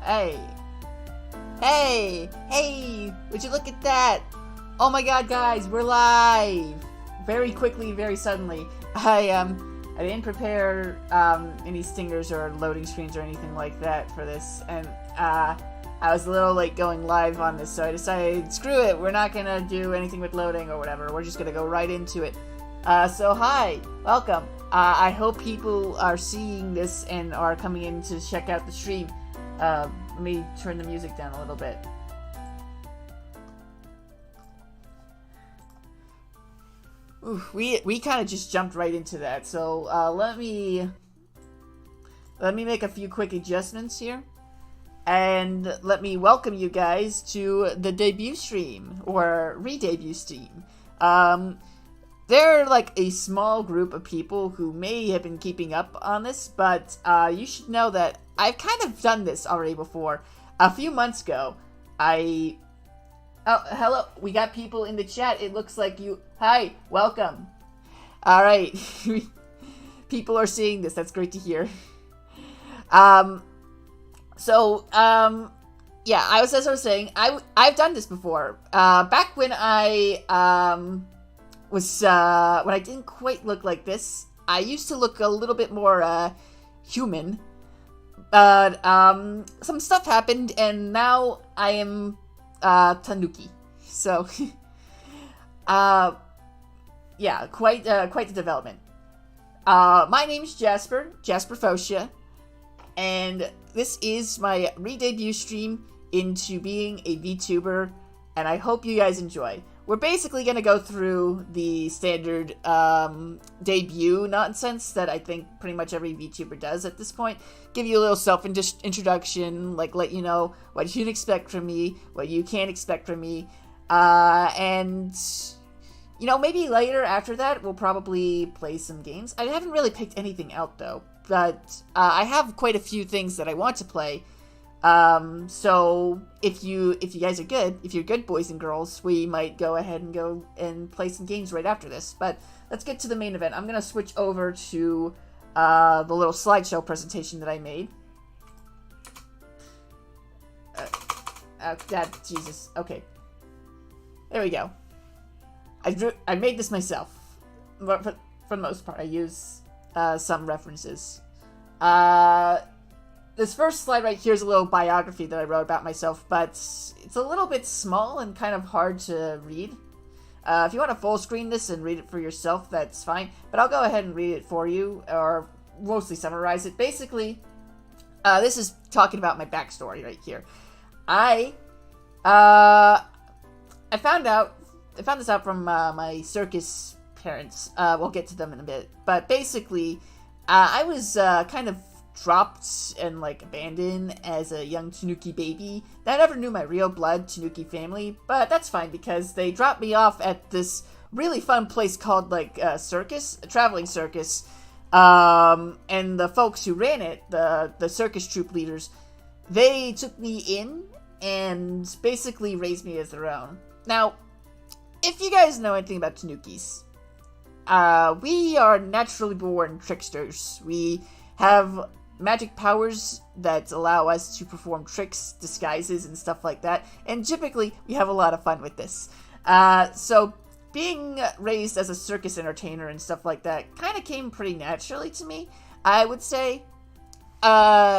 Hey. Hey, would you look at that? Oh my god, guys, we're live! Very quickly, very suddenly. I didn't prepare, any stingers or loading screens or anything like that for this, and, I was a little late going live on this, so I decided, screw it, we're not gonna do anything with loading or whatever, we're just gonna go right into it. So hi, welcome. I hope people are seeing this and are coming in to check out the stream. Let me turn the music down a little bit. Ooh, we kind of just jumped right into that, so let me make a few quick adjustments here, and let me welcome you guys to the debut stream or re-debut stream. They're like a small group of people who may have been keeping up on this, but you should know that I've kind of done this already before. A few months ago, Oh, hello. We got people in the chat. It looks like you... Hi, welcome. Alright. People are seeing this. That's great to hear. Yeah, as I was saying, I've done this before. Back when I, when I didn't quite look like this, I used to look a little bit more, human. But, some stuff happened, and now I am, Tanuki. So, yeah, quite the development. My name's Jasper Fotia, and this is my re-debut stream into being a VTuber, and I hope you guys enjoy. We're basically gonna go through the standard, debut nonsense that I think pretty much every VTuber does at this point. Give you a little self-introduction, like let you know what you can expect from me, what you can't expect from me, and, you know, maybe later after that we'll probably play some games. I haven't really picked anything out though, but, I have quite a few things that I want to play. So if you guys are good, if you're good boys and girls, we might go ahead and go and play some games right after this. But let's get to the main event. I'm gonna switch over to the little slideshow presentation that I made. Jesus. Okay. There we go. I made this myself. But for the most part, I use some references. This first slide right here is a little biography that I wrote about myself, but it's a little bit small and kind of hard to read. If you want to full screen this and read it for yourself, that's fine, but I'll go ahead and read it for you, or mostly summarize it. Basically, this is talking about my backstory right here. I found this out from my Circus parents. We'll get to them in a bit, but basically, I was kind of dropped and like abandoned as a young Tanuki baby. I never knew my real blood Tanuki family, but that's fine because they dropped me off at this really fun place called like Circus, a traveling circus. And the folks who ran it, the circus troupe leaders, they took me in and basically raised me as their own. Now, if you guys know anything about Tanukis, we are naturally born tricksters. We have magic powers that allow us to perform tricks, disguises, and stuff like that. And typically, we have a lot of fun with this. So, being raised as a circus entertainer and stuff like that kind of came pretty naturally to me, I would say. And,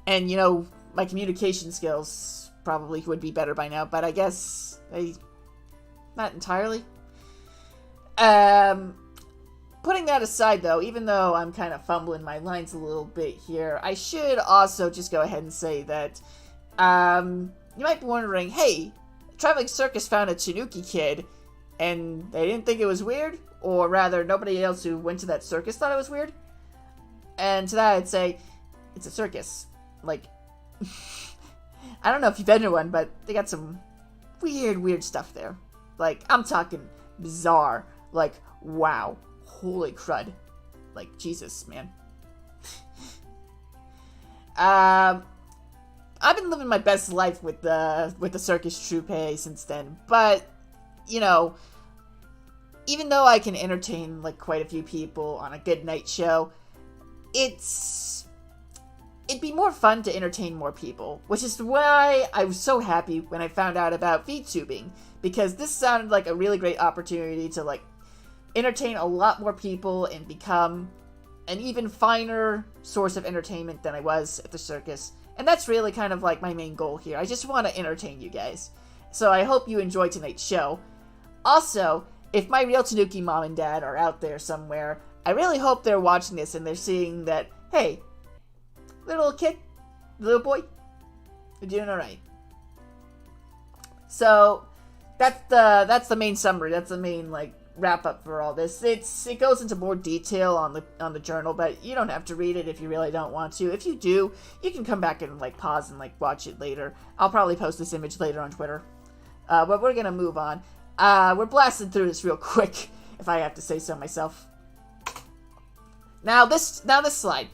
you know, my communication skills probably would be better by now, but I guess not entirely. Putting that aside, though, even though I'm kind of fumbling my lines a little bit here, I should also just go ahead and say that, you might be wondering, hey, Traveling Circus found a Tanuki kid, and they didn't think it was weird? Or rather, nobody else who went to that circus thought it was weird? And to that, I'd say, it's a circus. Like, I don't know if you've been to one, but they got some weird stuff there. Like, I'm talking bizarre. Like, wow. Holy crud. Like, Jesus, man. I've been living my best life with the circus troupe since then, but, you know, even though I can entertain, like, quite a few people on a good night show, it's it'd be more fun to entertain more people, which is why I was so happy when I found out about VTubing, because this sounded like a really great opportunity to, like, entertain a lot more people and become an even finer source of entertainment than I was at the circus. And that's really kind of like my main goal here. I just want to entertain you guys. So I hope you enjoyed tonight's show. Also, if my real Tanuki mom and dad are out there somewhere, I really hope they're watching this and they're seeing that, hey, little kid, little boy, you're doing alright. So, that's the main summary. That's the main, like, wrap up for all this. It goes into more detail on the journal, but you don't have to read it if you really don't want to. If you do, you can come back and, like, pause and, like, watch it later. I'll probably post this image later on Twitter. But we're gonna move on. We're blasting through this real quick, if I have to say so myself. Now this slide.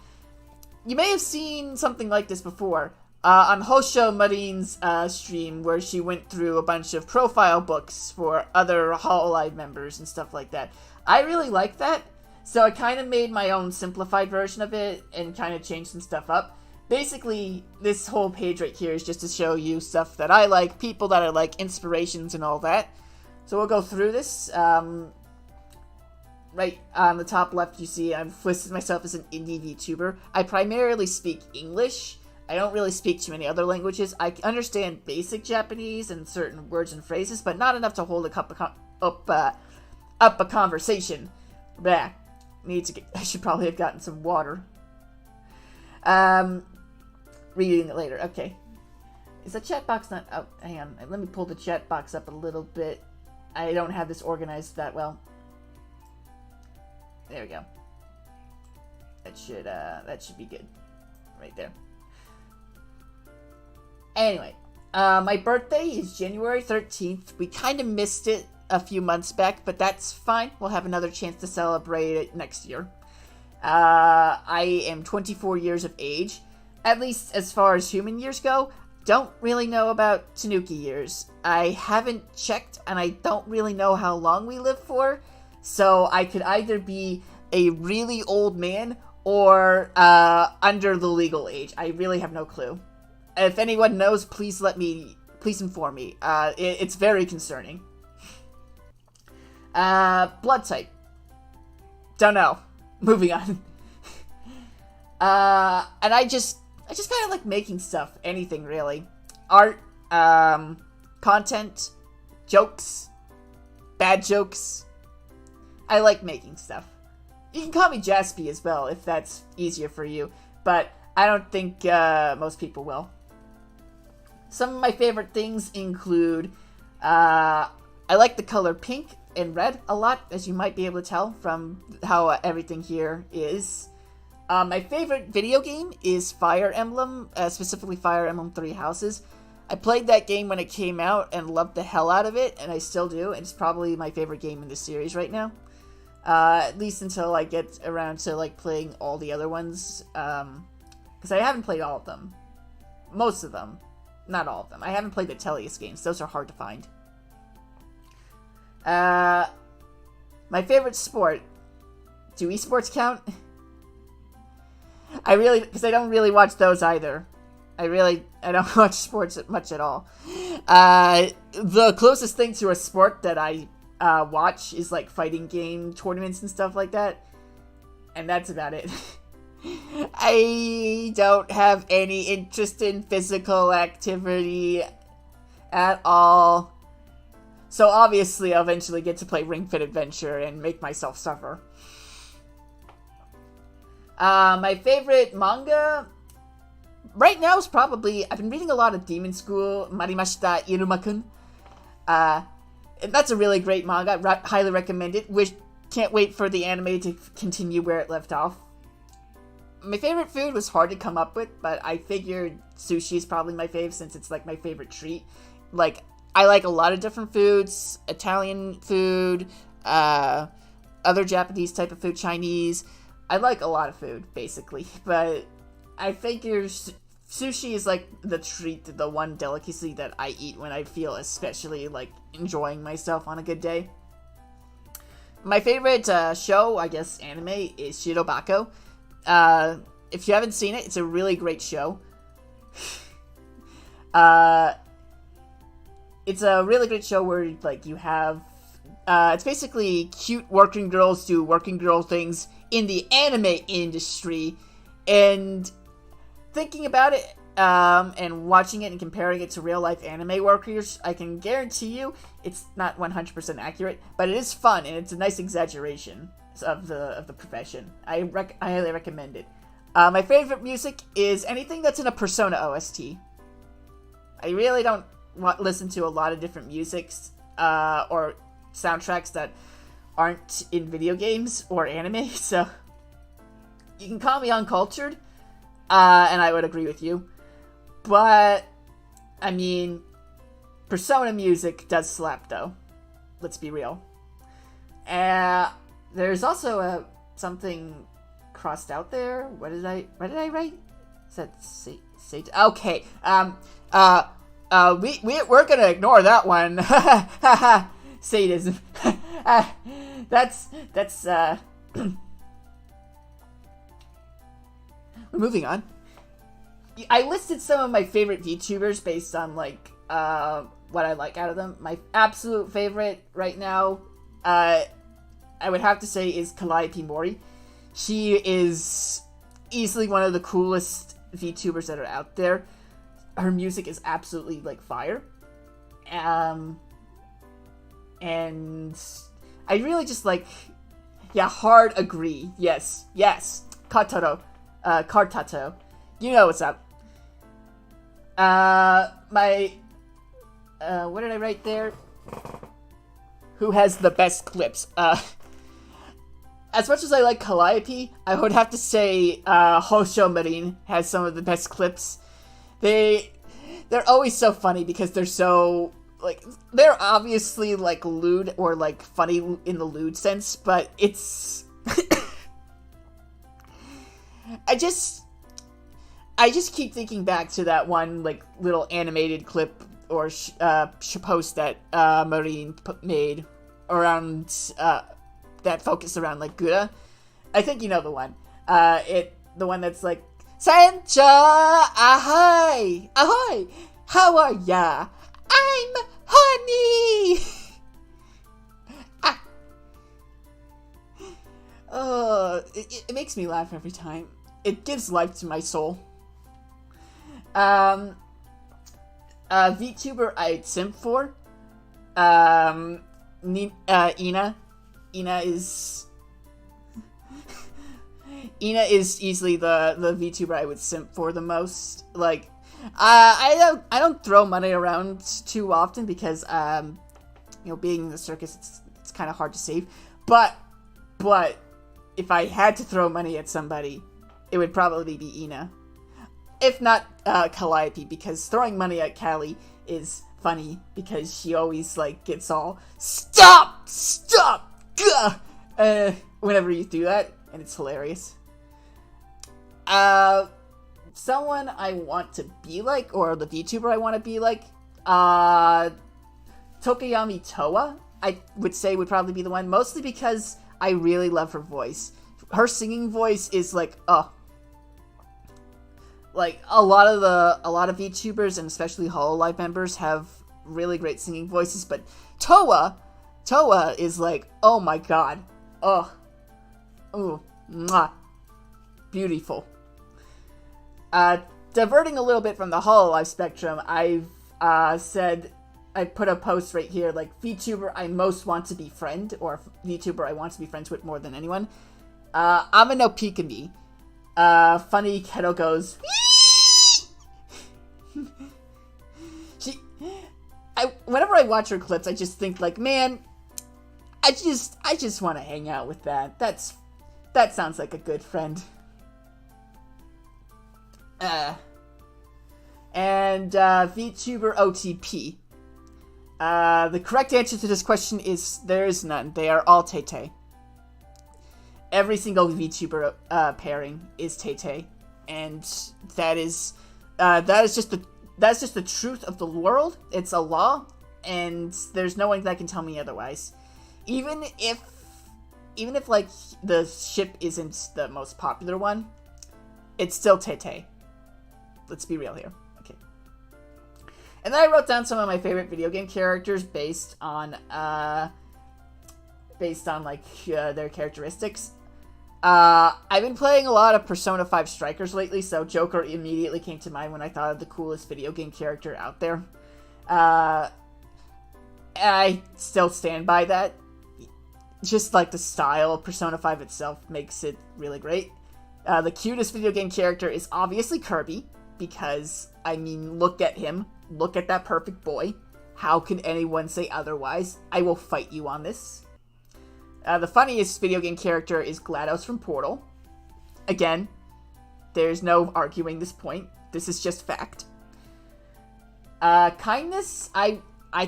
You may have seen something like this before on Hosho Marin's stream, where she went through a bunch of profile books for other Hololive members and stuff like that. I really like that, so I kind of made my own simplified version of it and kind of changed some stuff up. Basically, this whole page right here is just to show you stuff that I like, people that I like, inspirations and all that. So we'll go through this. Right on the top left, you see I've listed myself as an indie VTuber. I primarily speak English. I don't really speak too many other languages. I understand basic Japanese and certain words and phrases, but not enough to hold up a conversation. Bah, I should probably have gotten some water. Reading it later. Okay. Is the chat box not... Oh, hang on. Let me pull the chat box up a little bit. I don't have this organized that well. There we go. That should be good. Right there. Anyway, my birthday is January 13th. We kind of missed it a few months back, but that's fine. We'll have another chance to celebrate it next year. I am 24 years of age. At least as far as human years go. Don't really know about Tanuki years. I haven't checked, and I don't really know how long we live for. So I could either be a really old man or under the legal age. I really have no clue. If anyone knows, please inform me. It's very concerning. Blood type. Don't know. Moving on. And I just kind of like making stuff. Anything, really. Art, content, jokes, bad jokes. I like making stuff. You can call me Jasper as well, if that's easier for you. But I don't think most people will. Some of my favorite things include... I like the color pink and red a lot, as you might be able to tell from how everything here is. My favorite video game is Fire Emblem, specifically Fire Emblem Three Houses. I played that game when it came out and loved the hell out of it, and I still do. It's probably my favorite game in the series right now. At least until I get around to like playing all the other ones. Because I haven't played all of them. Most of them. Not all of them. I haven't played the Tellius games. Those are hard to find. My favorite sport. Do esports count? Because I don't really watch those either. I don't watch sports much at all. The closest thing to a sport that I watch is like fighting game tournaments and stuff like that. And that's about it. I don't have any interest in physical activity at all. So obviously I'll eventually get to play Ring Fit Adventure and make myself suffer. My favorite manga right now is probably... I've been reading a lot of Demon School, Marimashita Iruma-kun. And that's a really great manga. Highly recommend it. Can't wait for the anime to continue where it left off. My favorite food was hard to come up with, but I figured sushi is probably my fave since it's like my favorite treat. Like, I like a lot of different foods. Italian food, other Japanese type of food, Chinese. I like a lot of food, basically. But I figure sushi is like the treat, the one delicacy that I eat when I feel especially like enjoying myself on a good day. My favorite show, I guess anime, is Shirobako. if you haven't seen it, it's a really great show. It's a really great show where, like, you have... it's basically cute working girls do working girl things in the anime industry. And thinking about it, and watching it and comparing it to real-life anime workers, I can guarantee you it's not 100% accurate, but it is fun, and it's a nice exaggeration of the profession. I highly recommend it. My favorite music is anything that's in a Persona OST. I really don't listen to a lot of different musics or soundtracks that aren't in video games or anime, so you can call me uncultured, and I would agree with you. But, I mean, Persona music does slap, though. Let's be real. There's also something crossed out there. What did I write? Is that say? Okay. We're gonna ignore that one. Sadism. That's we're moving on. I listed some of my favorite VTubers based on, like, what I like out of them. My absolute favorite right now, I would have to say, is Calliope Mori. She is easily one of the coolest VTubers that are out there. Her music is absolutely, like, fire. And I really just, like, yeah, hard agree. Yes. Kartato. You know what's up. What did I write there? Who has the best clips? As much as I like Calliope, I would have to say Hosho Marin has some of the best clips. They're always so funny because they're so, like, they're obviously, like, lewd or, like, funny in the lewd sense, but it's... I just keep thinking back to that one, like, little animated clip or post that Marine made around, that focused around, like, Gura. I think you know the one. The one that's like, Sancha! Ahoy! Ahoy! How are ya? I'm Honey! It makes me laugh every time. It gives life to my soul. VTuber I'd simp for. Ina. Ina is easily the VTuber I would simp for the most. Like, I don't throw money around too often because being in the circus, it's kind of hard to save. But if I had to throw money at somebody, it would probably be Ina. If not Calliope, because throwing money at Callie is funny because she always, like, gets all stop whenever you do that, and it's hilarious. Someone I want to be like, or the VTuber I want to be like, Tokuyami Toa, I would say would probably be the one, mostly because I really love her voice. Her singing voice is like, like, a lot of VTubers, and especially Hololive members, have really great singing voices, but Toa is like, oh my god. Ooh, mwah. Beautiful. Diverting a little bit from the Hololive spectrum, I've said, I put a post right here, like, VTuber I most want to befriend, or VTuber I want to be friends with more than anyone. Amano Pikami. Funny Keto goes, whenever I watch her clips, I just think, like, man, I just want to hang out with that. That sounds like a good friend. And VTuber OTP. The correct answer to this question is there is none. They are all Tay-Tay. Every single VTuber pairing is Tay-Tay, and that's just the truth of the world. It's a law, and there's no one that can tell me otherwise. Even if like the ship isn't the most popular one, it's still Tete. Let's be real here. Okay. And then I wrote down some of my favorite video game characters based on like their characteristics. I've been playing a lot of Persona 5 Strikers lately, so Joker immediately came to mind when I thought of the coolest video game character out there. I still stand by that. Just like the style of Persona 5 itself makes it really great. The cutest video game character is obviously Kirby, because, I mean, look at him. Look at that perfect boy. How can anyone say otherwise? I will fight you on this. The funniest video game character is GLaDOS from Portal. Again, there's no arguing this point. This is just fact. Kindness, I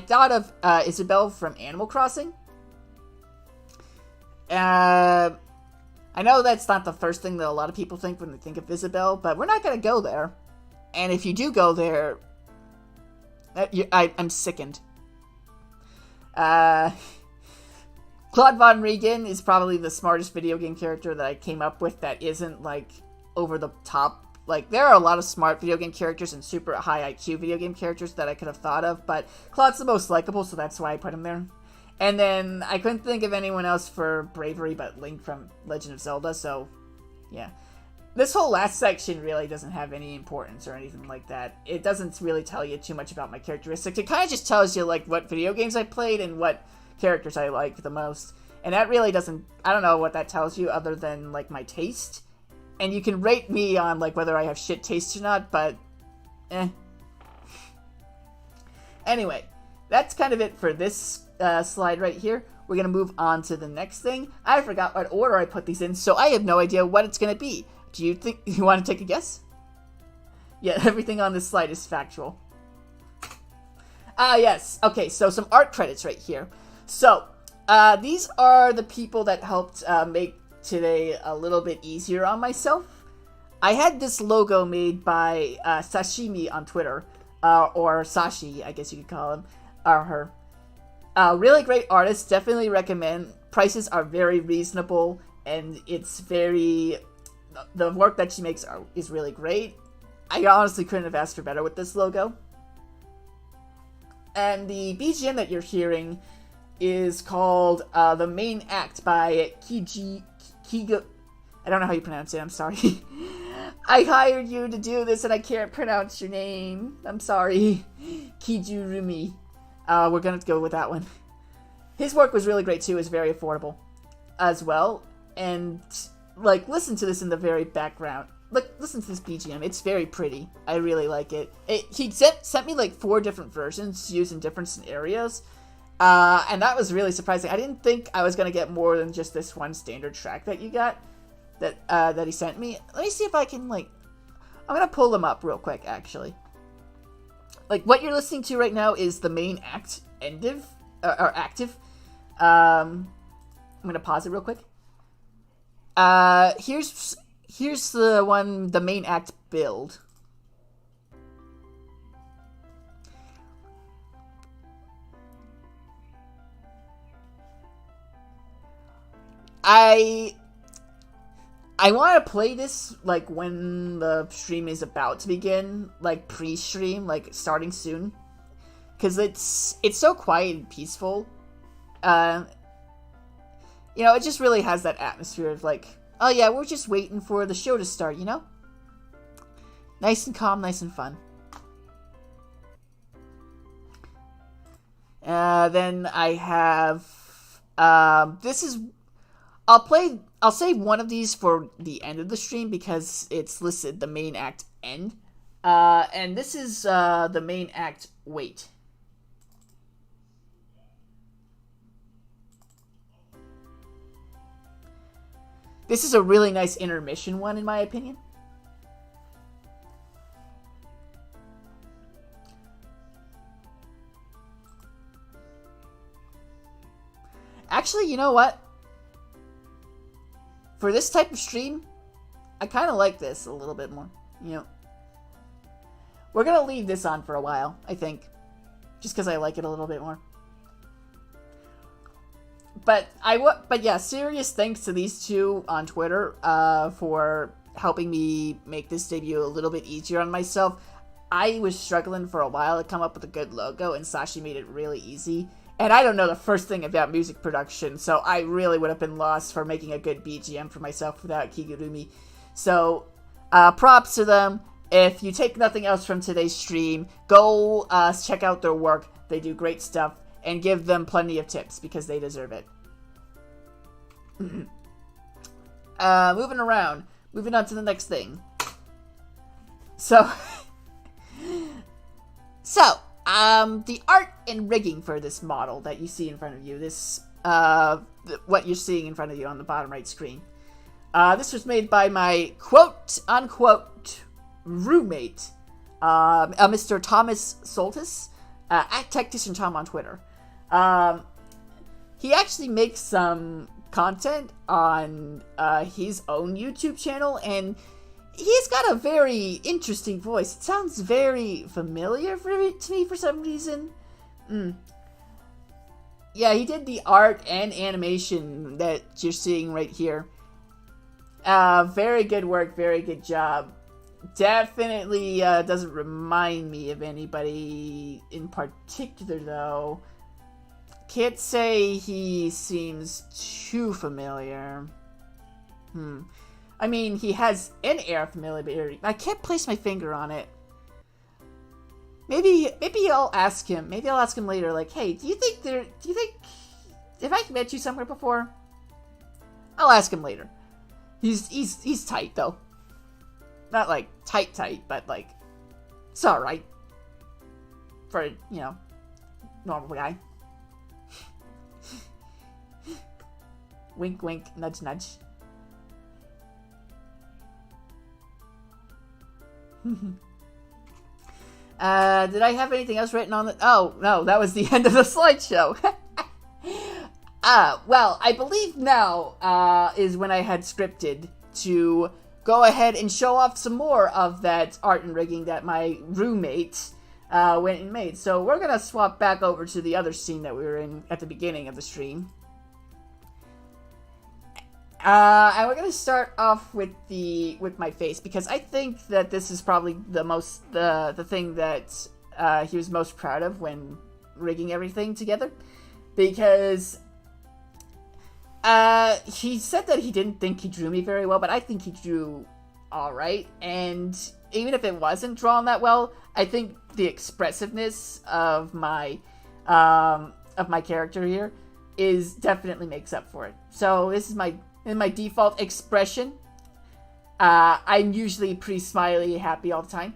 thought of Isabelle from Animal Crossing. I know that's not the first thing that a lot of people think when they think of Isabelle, but we're not going to go there. And if you do go there, I'm sickened. Claude Von Regen is probably the smartest video game character that I came up with that isn't, like, over the top. Like, there are a lot of smart video game characters and super high IQ video game characters that I could have thought of, but Claude's the most likable, so that's why I put him there. And then I couldn't think of anyone else for bravery but Link from Legend of Zelda, so yeah. This whole last section really doesn't have any importance or anything like that. It doesn't really tell you too much about my characteristics. It kind of just tells you, like, what video games I played and what characters I like the most. And that really doesn't... I don't know what that tells you other than, like, my taste. And you can rate me on, like, whether I have shit taste or not, but... Anyway, that's kind of it for this slide right here. We're going to move on to the next thing. I forgot what order I put these in, so I have no idea what it's going to be. Do you think you want to take a guess? Yeah, everything on this slide is factual. Yes. Okay, so some art credits right here. So, these are the people that helped make today a little bit easier on myself. I had this logo made by Sashimi on Twitter, or Sashi, I guess you could call him, or her. Really great artist, definitely recommend. Prices are very reasonable, and it's very... The work that she makes is really great. I honestly couldn't have asked for better with this logo. And the BGM that you're hearing is called The Main Act by Kiga... I don't know how you pronounce it, I'm sorry. I hired you to do this and I can't pronounce your name. I'm sorry. Kijurumi. We're gonna go with that one. His work was really great too, is very affordable as well. And, like, listen to this in the very background. Like, listen to this BGM. It's very pretty. I really like it. He sent me, like, 4 different versions used in different scenarios. And that was really surprising. I didn't think I was going to get more than just this one standard track that you got. That he sent me. Let me see if I can, like... I'm going to pull them up real quick, actually. Like, what you're listening to right now is the main act active. I'm going to pause it real quick. Here's the one, the main act build. I want to play this, like, when the stream is about to begin, like, pre-stream, like, starting soon. Because it's so quiet and peaceful. You know, it just really has that atmosphere of, like, oh yeah, we're just waiting for the show to start, you know? Nice and calm, nice and fun. Then I have, I'll save one of these for the end of the stream because it's listed the main act end. And this is, the main act wait. This is a really nice intermission one, in my opinion. Actually, you know what? For this type of stream, I kind of like this a little bit more. You know, we're gonna leave this on for a while, I think, just because I like it a little bit more. But yeah, serious thanks to these two on Twitter for helping me make this debut a little bit easier on myself. I was struggling for a while to come up with a good logo, and Sashi made it really easy. And I don't know the first thing about music production, so I really would have been lost for making a good BGM for myself without Kigurumi. So, props to them. If you take nothing else from today's stream, go check out their work. They do great stuff, and give them plenty of tips, because they deserve it. Moving around. Moving on to the next thing. So... the art and rigging for this model that you see in front of you, what you're seeing in front of you on the bottom right screen. This was made by my quote-unquote roommate, Mr. Thomas Soltis, at Tactician Tom on Twitter. He actually makes some content on his own YouTube channel, and he's got a very interesting voice. It sounds very familiar to me for some reason. Yeah, he did the art and animation that you're seeing right here. Very good work, very good job. Definitely doesn't remind me of anybody in particular, though. Can't say he seems too familiar. I mean, he has an air of familiarity. I can't place my finger on it. Maybe I'll ask him. Maybe I'll ask him later. Like, hey, do you think have I met you somewhere before? I'll ask him later. He's tight though. Not like tight, but like it's all right for normal guy. Wink, wink, nudge, nudge. Did I have anything else written on it? Oh, no, that was the end of the slideshow. Well, I believe now is when I had scripted to go ahead and show off some more of that art and rigging that my roommate went and made. So we're going to swap back over to the other scene that we were in at the beginning of the stream. And we're gonna start off with my face, because I think that this is probably the thing that he was most proud of when rigging everything together, because he said that he didn't think he drew me very well, but I think he drew all right. And even if it wasn't drawn that well, I think the expressiveness of my character here definitely makes up for it. So this is my default expression. I'm usually pretty smiley, happy all the time.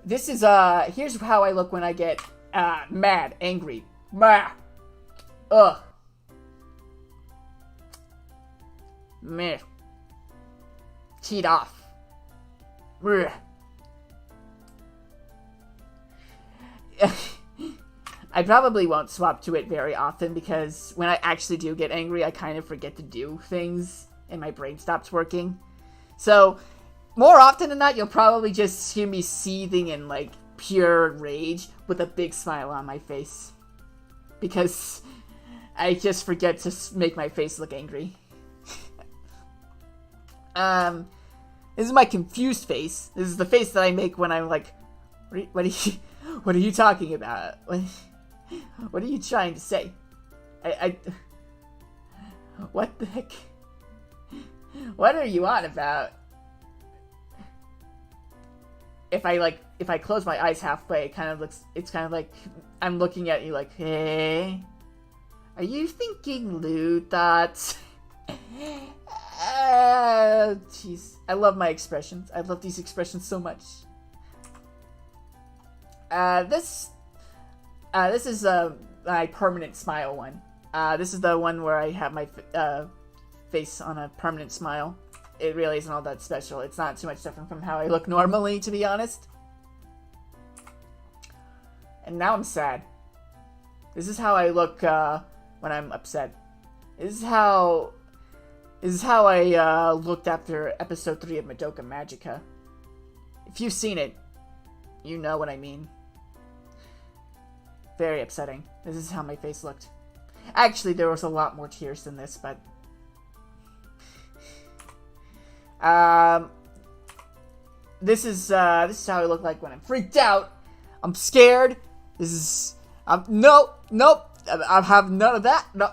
This is, here's how I look when I get, mad, angry. Meh. Ugh. Meh. Teed off. Meh. I probably won't swap to it very often, because when I actually do get angry, I kind of forget to do things, and my brain stops working. So, more often than not, you'll probably just hear me seething in, like, pure rage with a big smile on my face. Because I just forget to make my face look angry. This is my confused face. This is the face that I make when I'm like, what are you talking about? What are you trying to say? What the heck? What are you on about? If I close my eyes halfway, it's kind of like I'm looking at you like, hey, are you thinking lewd thoughts? Jeez, I love my expressions. I love these expressions so much. This is my permanent smile one. This is the one where I have my face on a permanent smile. It really isn't all that special. It's not too much different from how I look normally, to be honest. And now I'm sad. This is how I look when I'm upset. This is how I looked after episode 3 of Madoka Magica. If you've seen it, you know what I mean. Very upsetting. This is how my face looked. Actually, there was a lot more tears than this, but... This is how I look like when I'm freaked out. I'm scared. This is nope. I have none of that. No,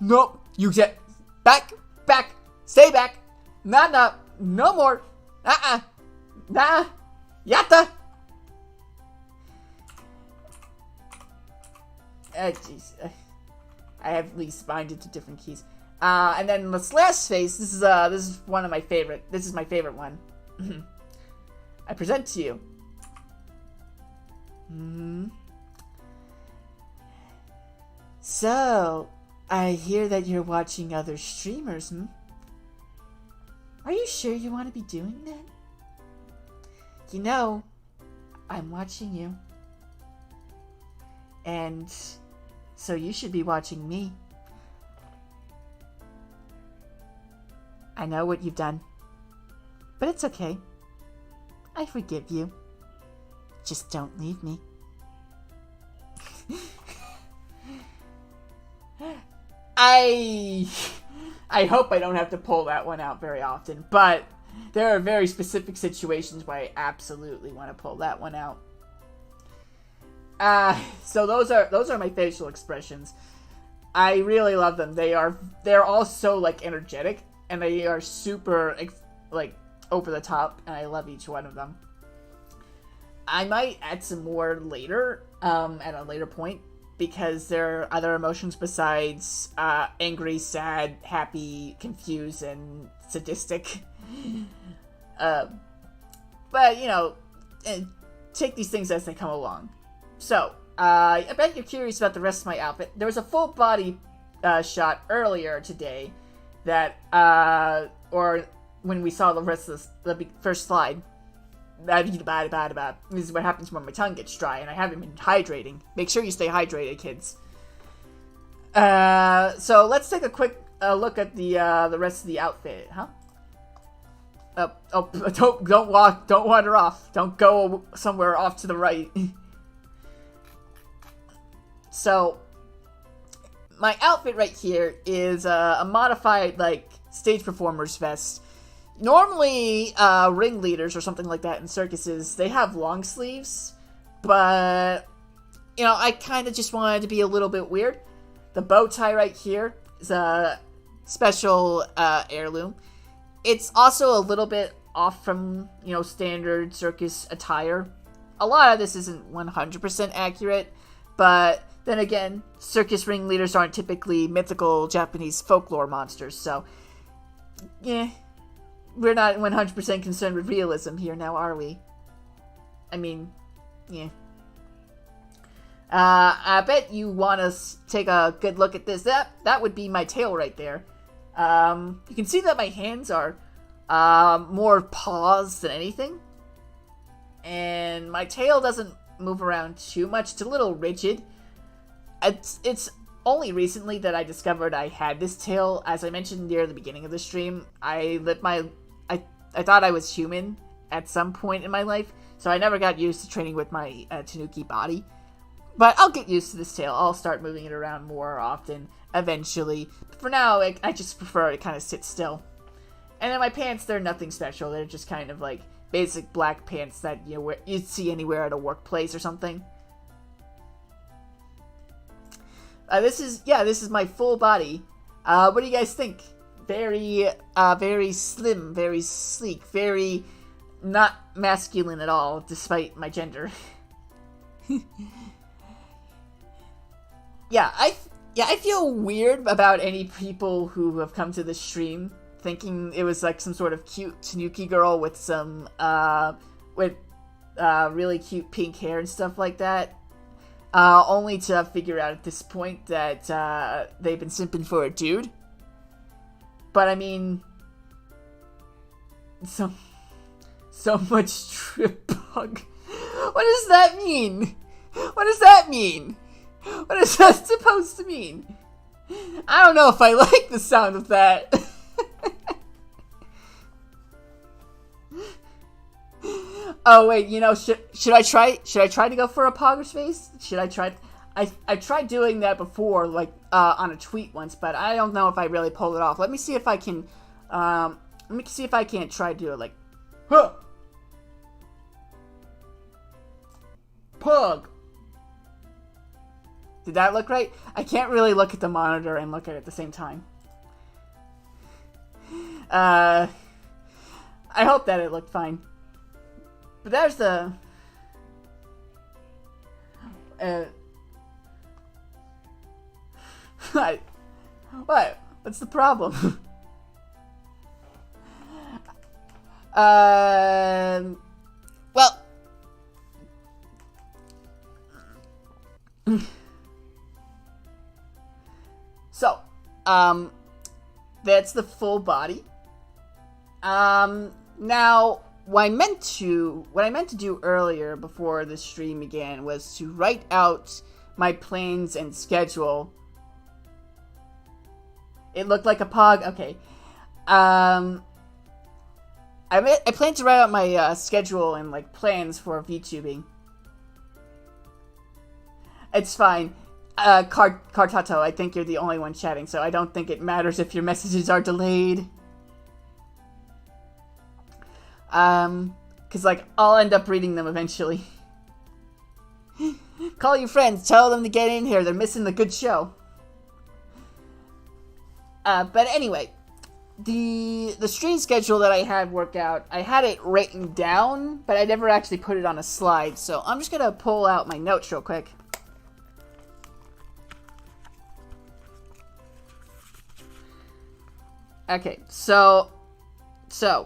nope. You get back, stay back. No more. Nah, yatta. Jeez. I have at least binded to different keys. And then this last face, this is one of my favorite. This is my favorite one. I present to you. So, I hear that you're watching other streamers, Are you sure you want to be doing that? You know, I'm watching you. And so you should be watching me. I know what you've done. But it's okay. I forgive you. Just don't leave me. I hope I don't have to pull that one out very often, but there are very specific situations where I absolutely want to pull that one out. So those are my facial expressions. I really love them. They're all so like energetic, and they are super like over the top, and I love each one of them. I might add some more later, at a later point, because there are other emotions besides angry, sad, happy, confused, and sadistic. But, you know, take these things as they come along. So, I bet you're curious about the rest of my outfit. There was a full body shot earlier today that, or when we saw the rest of the first slide. This is what happens when my tongue gets dry and I haven't been hydrating. Make sure you stay hydrated, kids. So let's take a quick look at the rest of the outfit, huh? Don't wander off. Don't go somewhere off to the right. So, my outfit right here is a modified, like, stage performer's vest. Normally, ringleaders or something like that in circuses, they have long sleeves, but, you know, I kind of just wanted to be a little bit weird. The bow tie right here is a special heirloom. It's also a little bit off from, you know, standard circus attire. A lot of this isn't 100% accurate, but then again, circus ringleaders aren't typically mythical Japanese folklore monsters, so, yeah. We're not 100% concerned with realism here now, are we? I mean, yeah. I bet you want to take a good look at this. That would be my tail right there. You can see that my hands are more paws than anything. And my tail doesn't move around too much. It's a little rigid. It's only recently that I discovered I had this tail. As I mentioned near the beginning of the stream, I thought I was human at some point in my life, so I never got used to training with my Tanuki body. But I'll get used to this tail. I'll start moving it around more often, eventually. But for now, I just prefer to kind of sit still. And then my pants, they're nothing special. They're just kind of like basic black pants that you'd see anywhere at a workplace or something. This is my full body. What do you guys think? Very slim, very sleek, very not masculine at all, despite my gender. I feel weird about any people who have come to this stream thinking it was like some sort of cute Tanuki girl with some, really cute pink hair and stuff like that. Only to figure out at this point that, they've been simping for a dude. But I mean, so much trip bug. What does that mean? What does that mean? What is that supposed to mean? I don't know if I like the sound of that. Oh wait, you know, should I try to go for a pogger's face? Should I try? I tried doing that before, like on a tweet once, but I don't know if I really pulled it off. Let me see if I can Let me see if I can't try to do it like, huh, pug. Did that look right? I can't really look at the monitor and look at it at the same time. I hope that it looked fine. But there's the... What? What's the problem? Well... So, that's the full body. Now, what I meant to do earlier before the stream began was to write out my plans and schedule. It looked like a pog? Okay. I plan to write out my schedule and like plans for VTubing. It's fine. Cartato, I think you're the only one chatting, so I don't think it matters if your messages are delayed. Cause like, I'll end up reading them eventually. Call your friends, tell them to get in here, they're missing the good show. But anyway, the stream schedule that I had worked out, I had it written down, but I never actually put it on a slide, so I'm just gonna pull out my notes real quick. Okay, so, was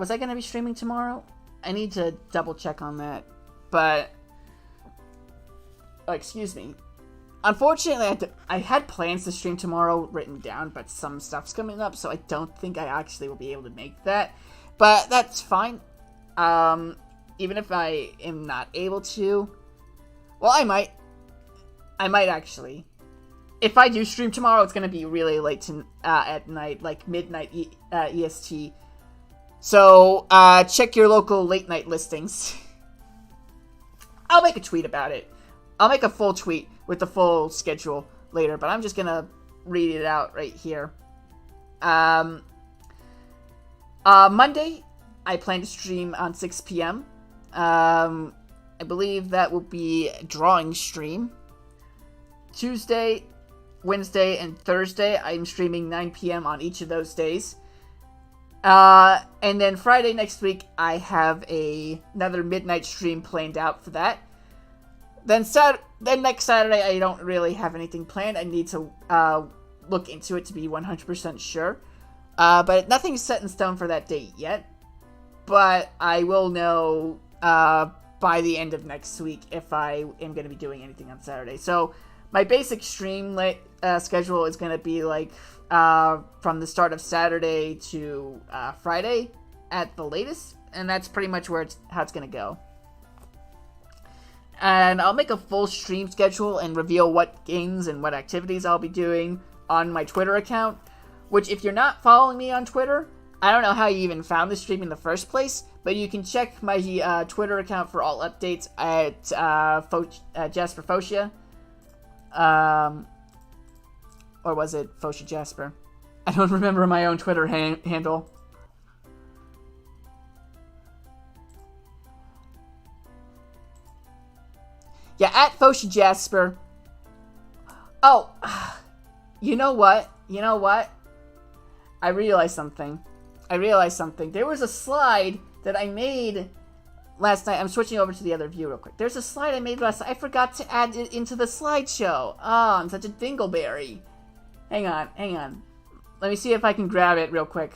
I gonna be streaming tomorrow? I need to double check on that, but, oh, excuse me. Unfortunately, I had plans to stream tomorrow written down, but some stuff's coming up, so I don't think I actually will be able to make that, but that's fine. Even if I am not able to, well, I might actually. If I do stream tomorrow, it's gonna be really late at night, like midnight EST. So, check your local late night listings. I'll make a tweet about it. I'll make a full tweet with the full schedule later, but I'm just gonna read it out right here. Monday, I plan to stream on 6 p.m. I believe that will be a drawing stream. Tuesday, Wednesday, and Thursday, I'm streaming 9 p.m. on each of those days. And then Friday next week, I have another midnight stream planned out for that. Then next Saturday, I don't really have anything planned. I need to look into it to be 100% sure. But nothing's set in stone for that date yet. But I will know by the end of next week if I am going to be doing anything on Saturday. So my basic stream schedule is going to be like from the start of Saturday to Friday at the latest, and that's pretty much how it's going to go. And I'll make a full stream schedule and reveal what games and what activities I'll be doing on my Twitter account, which if you're not following me on Twitter, I don't know how you even found this stream in the first place, but you can check my Twitter account for all updates at Jasper Fotia. Or was it Fotia Jasper? I don't remember my own Twitter handle. Yeah, at Fotia Jasper. Oh, you know what? I realized something. There was a slide that I made last night. I'm switching over to the other view real quick. There's a slide I made last night. I forgot to add it into the slideshow. Oh, I'm such a dingleberry. Hang on. Let me see if I can grab it real quick.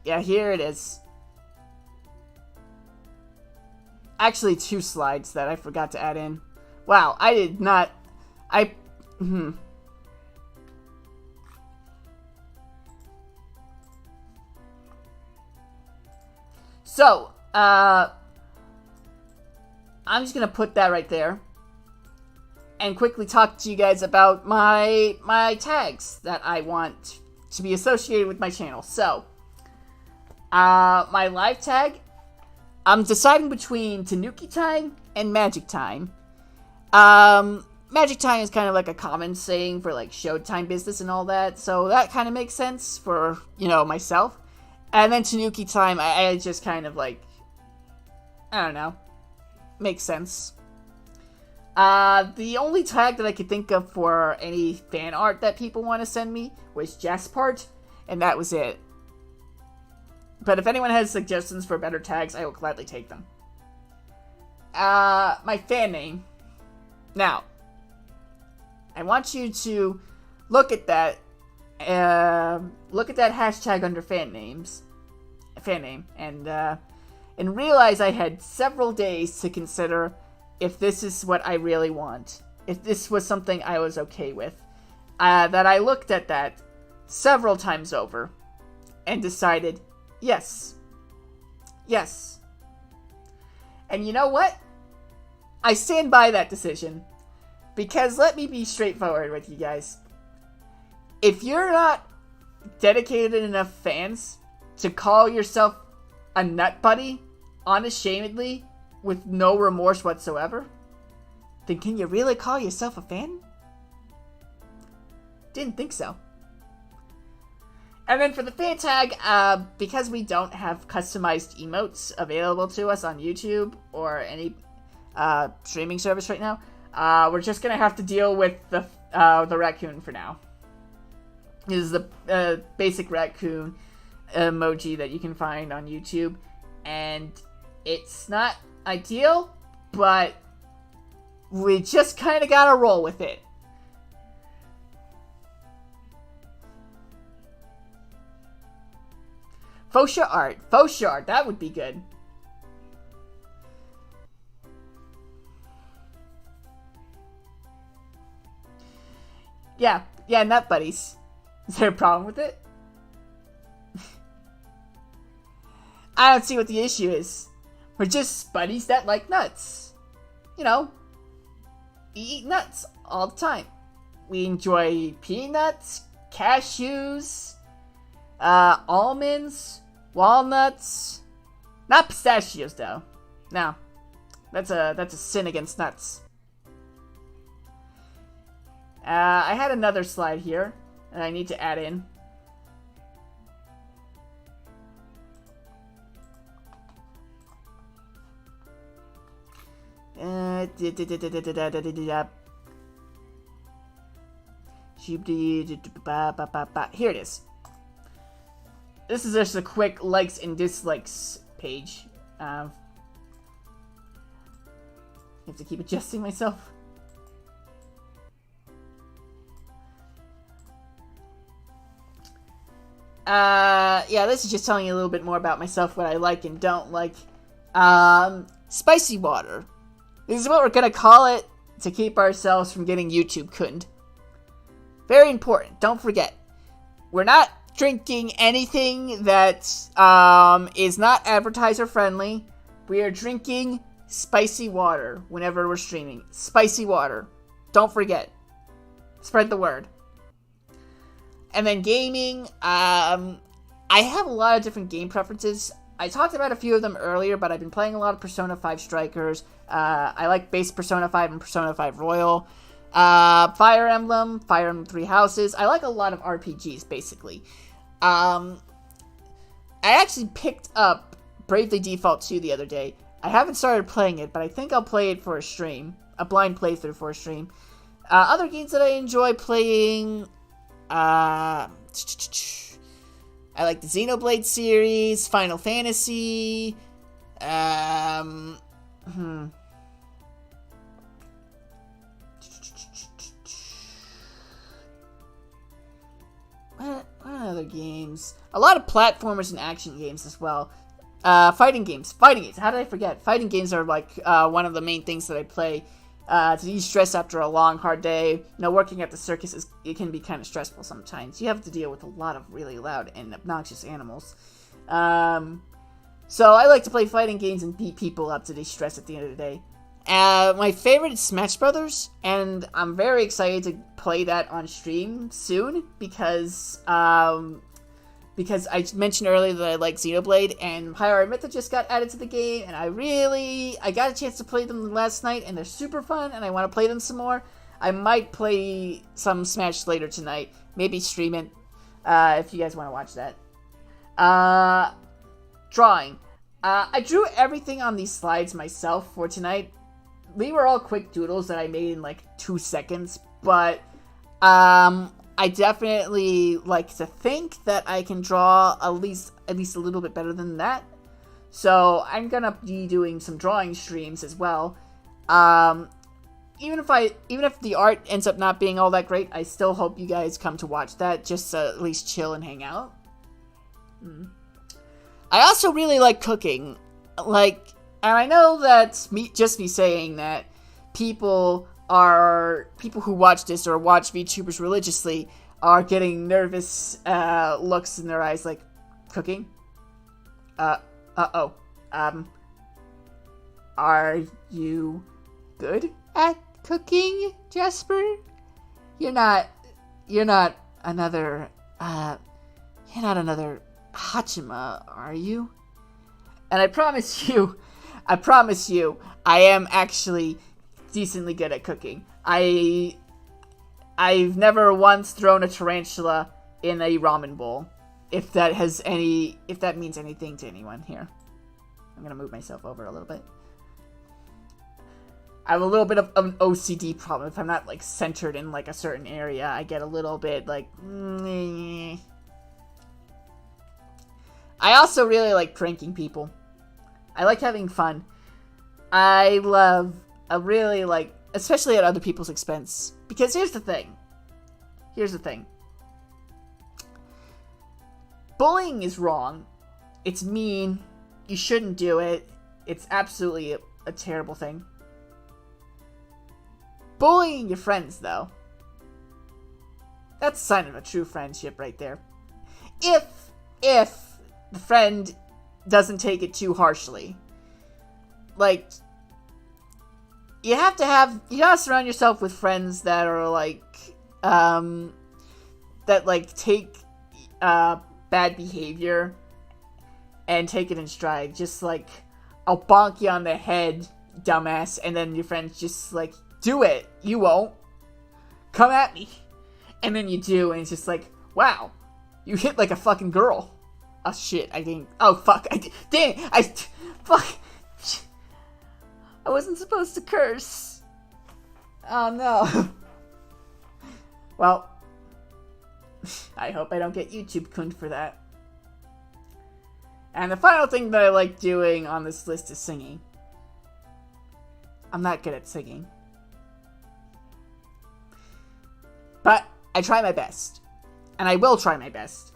Yeah, here it is. Actually, 2 slides that I forgot to add in. Wow, I did not... So, I'm just gonna put that right there. And quickly talk to you guys about my tags that I want to be associated with my channel. So, My live tag, I'm deciding between Tanuki time and magic time. Magic time is kind of like a common saying for like showtime business and all that, so that kind of makes sense for, myself. And then Tanuki time, I just kind of like, I don't know, makes sense. The only tag that I could think of for any fan art that people want to send me was Jasper, and that was it. But if anyone has suggestions for better tags, I will gladly take them. My fan name. Now, I want you to look at that hashtag under fan name, and realize I had several days to consider if this is what I really want, if this was something I was okay with. That I looked at that several times over and decided, yes. And you know what? I stand by that decision. Because let me be straightforward with you guys. If you're not dedicated enough fans to call yourself a nut buddy, unashamedly, with no remorse whatsoever, then can you really call yourself a fan? Didn't think so. And then for the fan tag, because we don't have customized emotes available to us on YouTube or any streaming service right now, we're just gonna have to deal with the raccoon for now. This is the basic raccoon emoji that you can find on YouTube, and it's not ideal, but we just kind of gotta roll with it. Fotia art, that would be good. Yeah, nut buddies. Is there a problem with it? I don't see what the issue is. We're just buddies that like nuts. We eat nuts all the time. We enjoy peanuts, cashews, almonds, walnuts. Not pistachios, though. No. That's a sin against nuts. I had another slide here that I need to add in. Here it is. This is just a quick likes and dislikes page. I have to keep adjusting myself. Yeah, this is just telling you a little bit more about myself, what I like and don't like. Spicy water. This is what we're gonna call it to keep ourselves from getting YouTube cunned. Very important, don't forget. We're not drinking anything that is not advertiser friendly. We are drinking spicy water whenever we're streaming. Spicy water. Don't forget. Spread the word. And then gaming, I have a lot of different game preferences. I talked about a few of them earlier, but I've been playing a lot of Persona 5 Strikers. I like base Persona 5 and Persona 5 Royal. Fire Emblem 3 Houses. I like a lot of RPGs, basically. I actually picked up Bravely Default 2 the other day. I haven't started playing it, but I think I'll play it for a stream. A blind playthrough for a stream. Other games that I enjoy playing... I like the Xenoblade series, Final Fantasy, What other games? A lot of platformers and action games as well. Fighting games. How did I forget? Fighting games are like one of the main things that I play to de-stress after a long, hard day. Working at the circus it can be kind of stressful sometimes. You have to deal with a lot of really loud and obnoxious animals. So I like to play fighting games and beat people up to de-stress at the end of the day. My favorite is Smash Brothers, and I'm very excited to play that on stream soon because because I mentioned earlier that I like Xenoblade, and Hyrule Mythic just got added to the game, and I got a chance to play them last night, and they're super fun, and I want to play them some more. I might play some Smash later tonight, maybe stream it, if you guys want to watch that. Drawing. I drew everything on these slides myself for tonight. They were all quick doodles that I made in like 2 seconds, but I definitely like to think that I can draw at least a little bit better than that. So I'm gonna be doing some drawing streams as well. Even if the art ends up not being all that great, I still hope you guys come to watch that, just to at least chill and hang out. I also really like cooking. And I know that's me saying that people who watch this or watch VTubers religiously are getting nervous looks in their eyes, like, cooking? Are you good at cooking, Jasper? You're not another Hachima, are you? And I promise you, I am actually decently good at cooking. I've never once thrown a tarantula in a ramen bowl. If that means anything to anyone here. I'm gonna move myself over a little bit. I have a little bit of an OCD problem. If I'm not, like, centered in, like, a certain area, I get a little bit, like, I also really like pranking people. I like having fun. I really like, especially at other people's expense. Because here's the thing. Bullying is wrong. It's mean. You shouldn't do it. It's absolutely a terrible thing. Bullying your friends, though, that's a sign of a true friendship right there. If the friend doesn't take it too harshly. Like, you gotta surround yourself with friends that are take bad behavior and take it in stride. Just like, I'll bonk you on the head, dumbass, and then your friend's just like, do it. You won't. Come at me. And then you do, and it's just like, wow, you hit like a fucking girl. Oh shit, fuck. Fuck. I wasn't supposed to curse. Oh no. Well, I hope I don't get YouTube cunned for that. And the final thing that I like doing on this list is singing. I'm not good at singing. But I try my best. And I will try my best.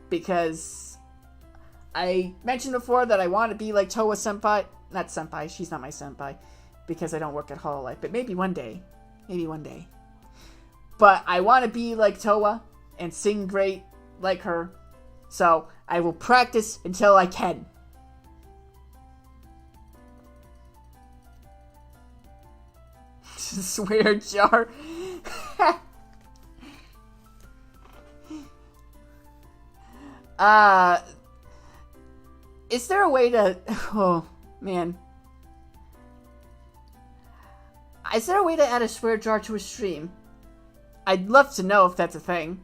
Because I mentioned before that I want to be like Towa Senpai. Not Senpai, she's not my Senpai. Because I don't work at Hololive. But maybe one day. But I want to be like Towa and sing great like her. So I will practice until I can. Swear jar. Is there a way to... Oh, man. Is there a way to add a swear jar to a stream? I'd love to know if that's a thing.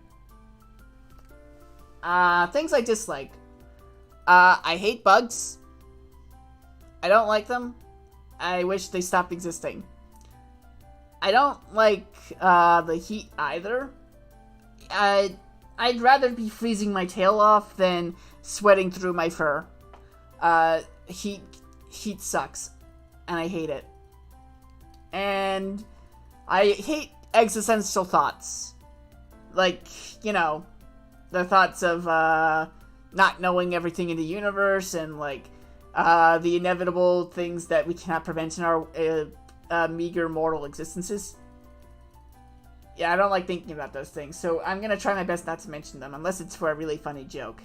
Things I dislike. I hate bugs. I don't like them. I wish they stopped existing. I don't like, the heat either. I'd rather be freezing my tail off than sweating through my fur. Heat sucks. And I hate it. And I hate existential thoughts. Like, you know, the thoughts of, not knowing everything in the universe and, like, the inevitable things that we cannot prevent in our, meager mortal existences. Yeah, I don't like thinking about those things, so I'm gonna try my best not to mention them, unless it's for a really funny joke.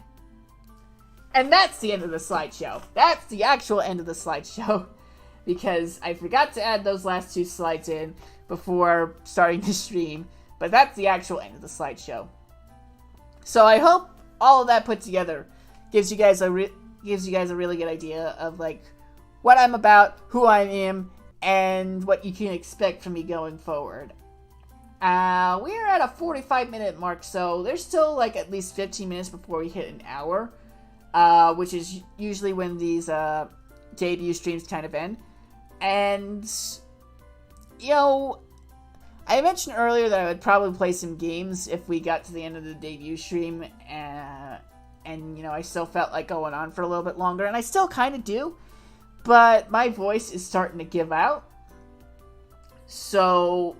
And that's the end of the slideshow. That's the actual end of the slideshow. Because I forgot to add those last 2 slides in before starting the stream. But that's the actual end of the slideshow. So I hope all of that put together gives you guys a really good idea of like what I'm about, who I am, and what you can expect from me going forward. We're at a 45-minute mark, so there's still like at least 15 minutes before we hit an hour, which is usually when these debut streams kind of end. And you know, I mentioned earlier that I would probably play some games if we got to the end of the debut stream, and you know, I still felt like going on for a little bit longer, and I still kind of do, but my voice is starting to give out. So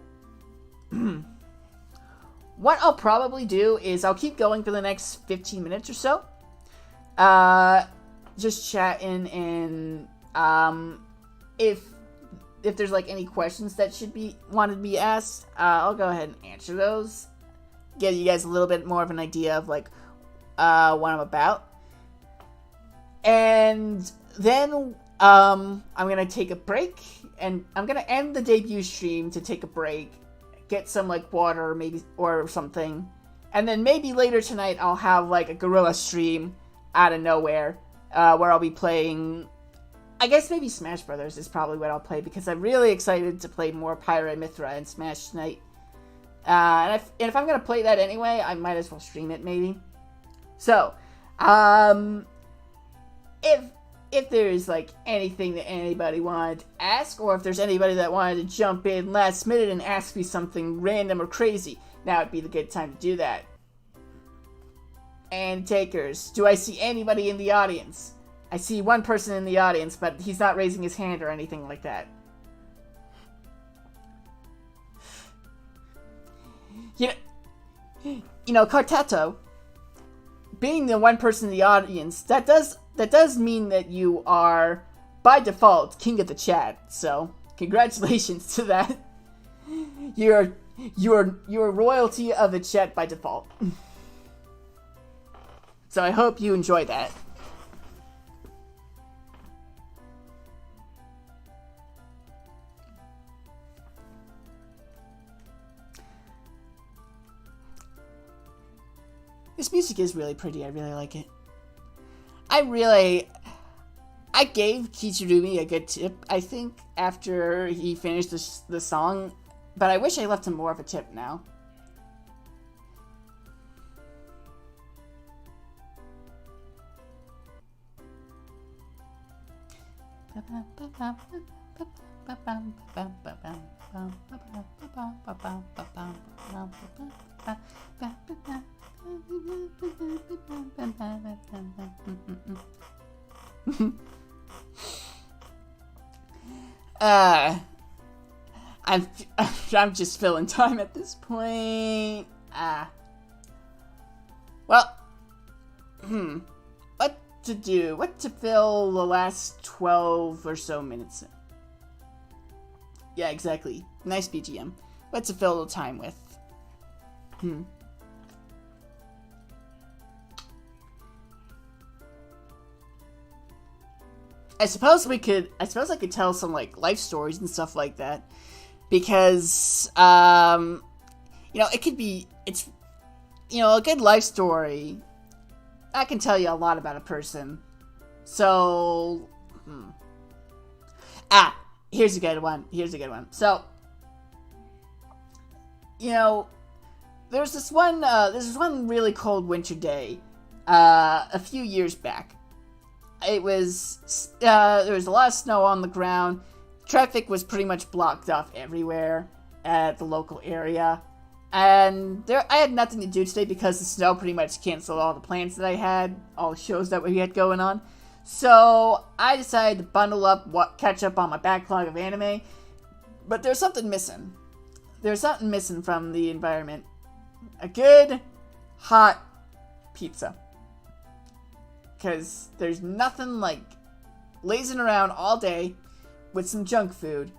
what I'll probably do is I'll keep going for the next 15 minutes or so, just chatting, and if there's like any questions that should be wanted to be asked, I'll go ahead and answer those, get you guys a little bit more of an idea of like what I'm about. And then I'm gonna take a break, and I'm gonna end the debut stream to take a break, get some like water maybe or something, and then maybe later tonight I'll have like a guerrilla stream out of nowhere, where I'll be playing, I guess maybe Smash Brothers is probably what I'll play, because I'm really excited to play more Pyra Mythra and Smash tonight. And if I'm gonna play that anyway, I might as well stream it maybe. So, if there's like anything that anybody wanted to ask, or if there's anybody that wanted to jump in last minute and ask me something random or crazy, now would be the good time to do that. And takers, do I see anybody in the audience? I see one person in the audience, but he's not raising his hand or anything like that. You know, Cartato, being the one person in the audience, that does mean that you are, by default, king of the chat. So, congratulations to that. You're royalty of the chat by default. So I hope you enjoy that. This music is really pretty. I really like it. I gave Kichirumi a good tip, I think, after he finished the song, but I wish I left him more of a tip now. I'm just filling time at this point. Well, what to fill the last 12 or so minutes in? Yeah, exactly. Nice BGM. What to fill the time with? I suppose I could tell some like life stories and stuff like that, because you know, it's a good life story. I can tell you a lot about a person. So, here's a good one. So, you know, there's this one really cold winter day, a few years back. It was, there was a lot of snow on the ground. Traffic was pretty much blocked off everywhere at the local area. And I had nothing to do today because the snow pretty much canceled all the plans that I had, all the shows that we had going on. So I decided to bundle up, catch up on my backlog of anime. But there's something missing. There's something missing from the environment. A good, hot pizza. Because there's nothing like lazing around all day with some junk food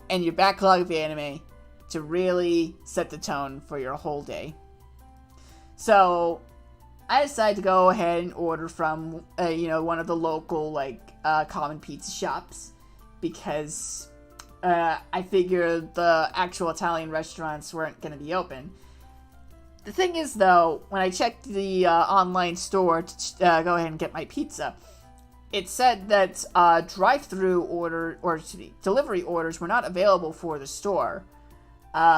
and your backlog of anime to really set the tone for your whole day. So I decided to go ahead and order from one of the local common pizza shops, because I figured the actual Italian restaurants weren't going to be open. The thing is, though, when I checked the online store to go ahead and get my pizza, it said that drive-through delivery orders were not available for the store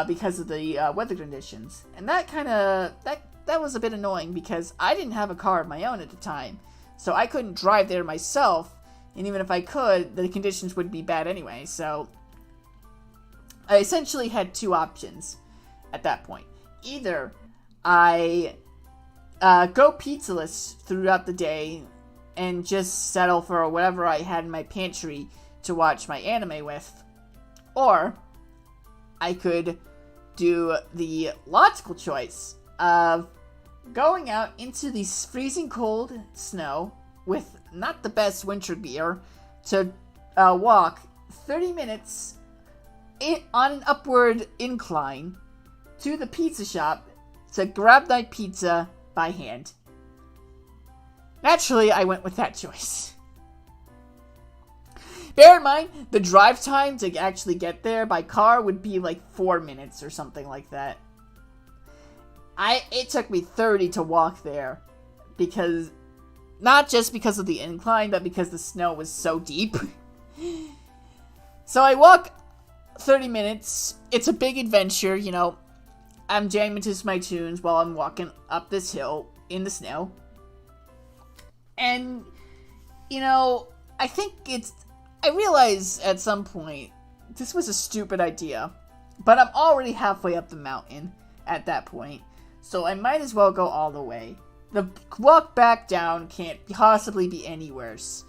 because of the weather conditions, and that was a bit annoying because I didn't have a car of my own at the time, so I couldn't drive there myself, and even if I could, the conditions would be bad anyway. So I essentially had two options at that point. Either I go pizzaless throughout the day and just settle for whatever I had in my pantry to watch my anime with, or I could do the logical choice of going out into the freezing cold snow with not the best winter gear to walk 30 minutes on an upward incline to the pizza shop to grab my pizza by hand. Naturally, I went with that choice. Bear in mind, the drive time to actually get there by car would be like 4 minutes or something like that. It took me 30 to walk there, because not just because of the incline, but because the snow was so deep. So I walk 30 minutes. It's a big adventure, you know. I'm jamming to my tunes while I'm walking up this hill in the snow. And, you know, I realize at some point this was a stupid idea, but I'm already halfway up the mountain at that point, so I might as well go all the way. The walk back down can't possibly be any worse.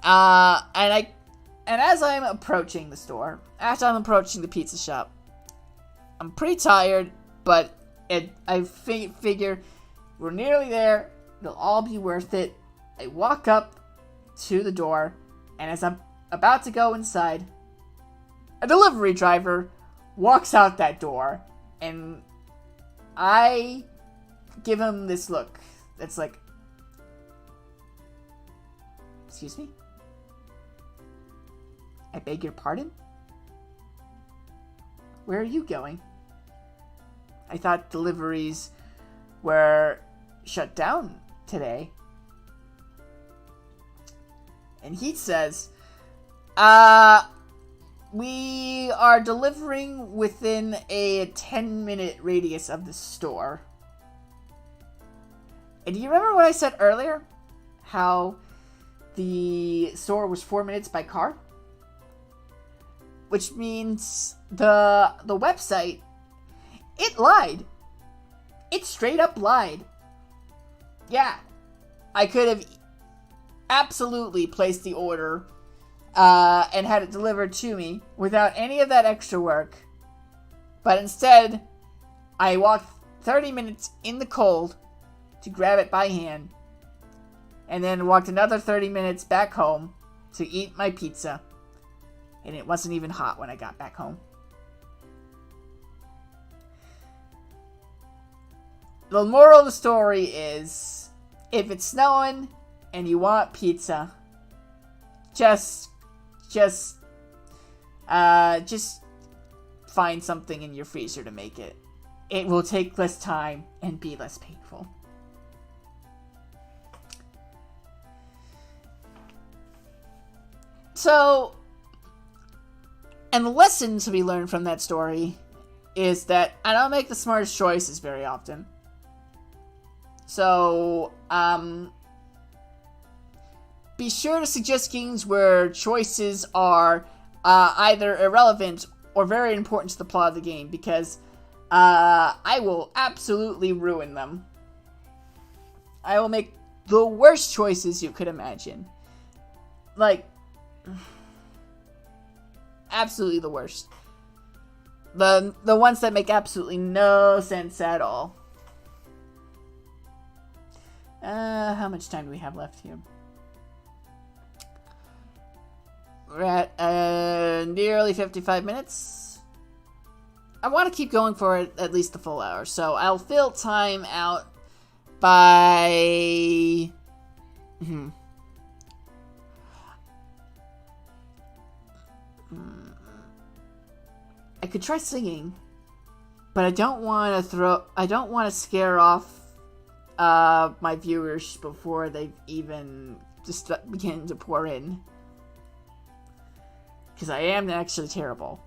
And as I'm approaching the store, after I'm approaching the pizza shop, I'm pretty tired, but I figure we're nearly there. It'll all be worth it. I walk up to the door, and as I'm about to go inside, a delivery driver walks out that door, and I give him this look that's like, "Excuse me? I beg your pardon? Where are you going? I thought deliveries were shut down today." And he says, we are delivering within a 10-minute radius of the store. And do you remember what I said earlier? How the store was 4 minutes by car? Which means the website, it lied. It straight up lied. Yeah, I could have absolutely placed the order and had it delivered to me without any of that extra work. But instead, I walked 30 minutes in the cold to grab it by hand, and then walked another 30 minutes back home to eat my pizza. And it wasn't even hot when I got back home. The moral of the story is, if it's snowing and you want pizza, just find something in your freezer to make it. It will take less time and be less painful. So, and the lesson to be learned from that story is that I don't make the smartest choices very often. So, be sure to suggest games where choices are either irrelevant or very important to the plot of the game, because I will absolutely ruin them. I will make the worst choices you could imagine. Like, absolutely the worst. The ones that make absolutely no sense at all. How much time do we have left here? We're at nearly 55 minutes. I want to keep going for at least the full hour, so I'll fill time out by... I could try singing. But I don't want to scare off my viewers before they've even just begin to pour in. Because I am actually terrible.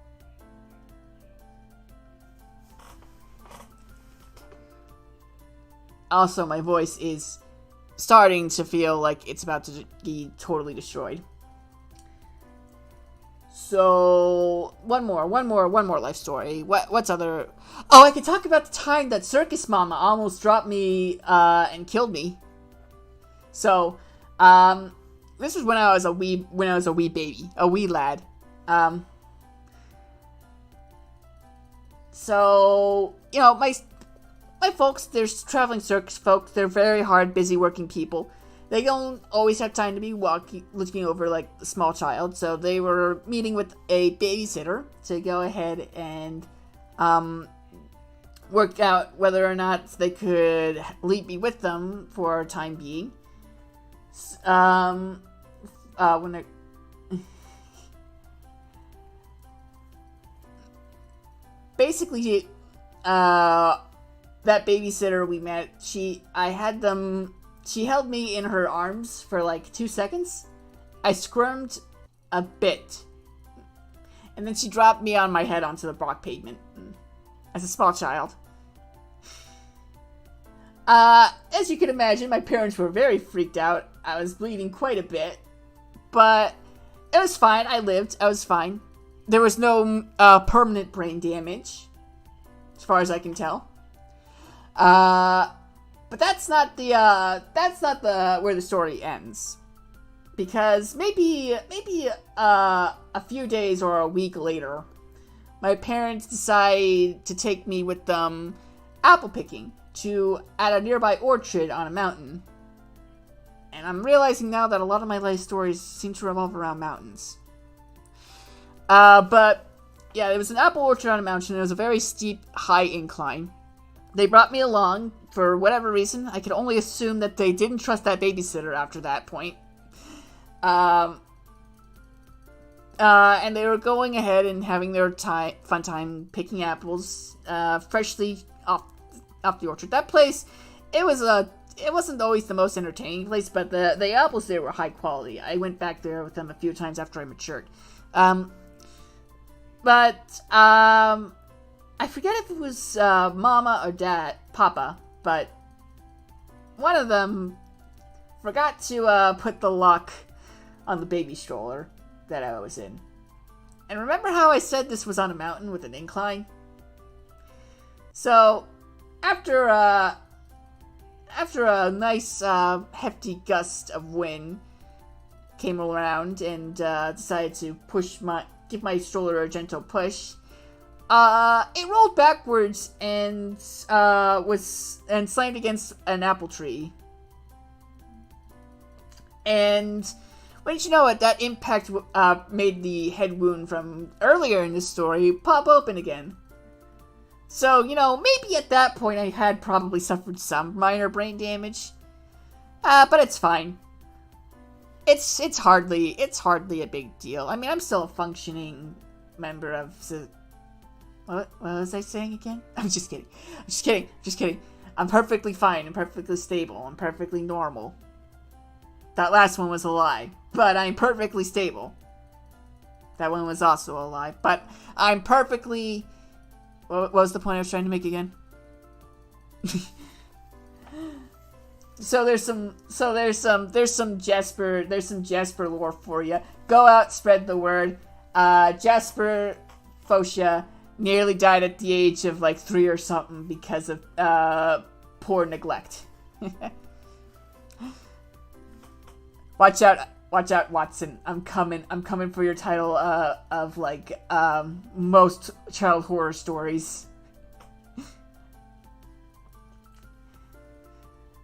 Also, my voice is starting to feel like it's about to be totally destroyed. So, one more life story. What's other... Oh, I could talk about the time that Circus Mama almost dropped me, and killed me. So, this was when I was a wee baby. A wee lad. So, you know, my folks, there's traveling circus folks. They're very hard, busy working people. They don't always have time to be looking over, like, a small child. So they were meeting with a babysitter to go ahead and work out whether or not they could leave me with them for a time being. When they're... Basically, that babysitter we met, she held me in her arms for like 2 seconds. I squirmed a bit. And then she dropped me on my head onto the rock pavement. As a small child. As you can imagine, my parents were very freaked out. I was bleeding quite a bit. But it was fine. I lived. I was fine. There was no permanent brain damage. As far as I can tell. But that's not where the story ends. Because maybe a few days or a week later, my parents decide to take me with them apple picking at a nearby orchard on a mountain. And I'm realizing now that a lot of my life stories seem to revolve around mountains. But yeah, it was an apple orchard on a mountain. It was a very steep, high incline. They brought me along for whatever reason. I could only assume that they didn't trust that babysitter after that point. And they were going ahead and having their fun time picking apples, freshly off the orchard. That place, it wasn't always the most entertaining place, but the apples there were high quality. I went back there with them a few times after I matured. I forget if it was Mama or Papa, but one of them forgot to put the lock on the baby stroller that I was in. And remember how I said this was on a mountain with an incline? So, after a nice hefty gust of wind came around and decided to give my stroller a gentle push, it rolled backwards and slammed against an apple tree. And wouldn't you know it, that impact made the head wound from earlier in this story pop open again. So, you know, maybe at that point I had probably suffered some minor brain damage. But it's fine. It's hardly a big deal. I mean, I'm still a functioning member of What was I saying again? I'm just kidding. I'm perfectly fine. I'm perfectly stable. I'm perfectly normal. That last one was a lie. But I'm perfectly stable. That one was also a lie. But I'm perfectly... What was the point I was trying to make again? So there's some Jasper lore for you. Go out, spread the word. Jasper Fotia nearly died at the age of like 3 or something because of poor neglect. Watch out, Watson. I'm coming for your title of like most child horror stories.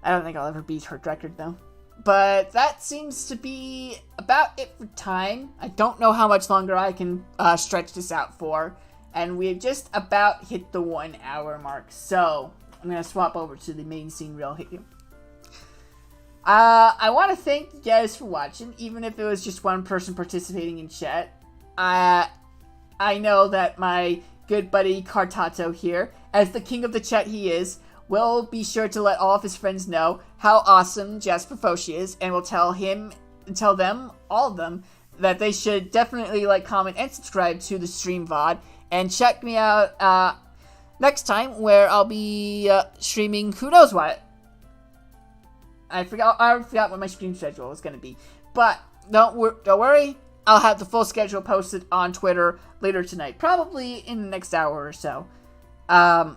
I don't think I'll ever beat her record though. But that seems to be about it for time. I don't know how much longer I can stretch this out for. And we've just about hit the 1 hour mark. So, I'm going to swap over to the main scene real here. I want to thank you guys for watching, even if it was just one person participating in chat. I know that my good buddy Cartato here, as the king of the chat he is, will be sure to let all of his friends know how awesome Jasper Fotia is, and will tell them, all of them, that they should definitely like, comment, and subscribe to the stream VOD, and check me out next time, where I'll be streaming who knows what. I forgot what my stream schedule was going to be, but don't worry, I'll have the full schedule posted on Twitter later tonight, probably in the next hour or so. I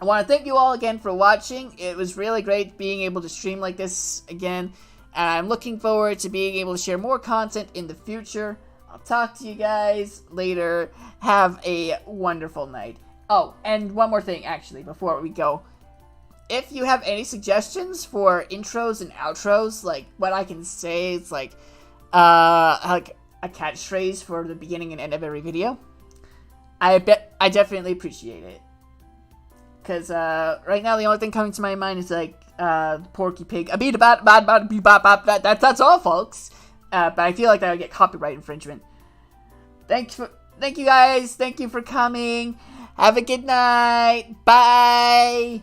want to thank you all again for watching. It was really great being able to stream like this again, and I'm looking forward to being able to share more content in the future. I'll talk to you guys later. Have a wonderful night. Oh, and one more thing, actually, before we go. If you have any suggestions for intros and outros, like what I can say, it's like a catchphrase for the beginning and end of every video, I definitely appreciate it. Because right now the only thing coming to my mind is like Porky Pig. That's all, folks. But I feel like that would get copyright infringement. Thank you guys. Thank you for coming. Have a good night. Bye.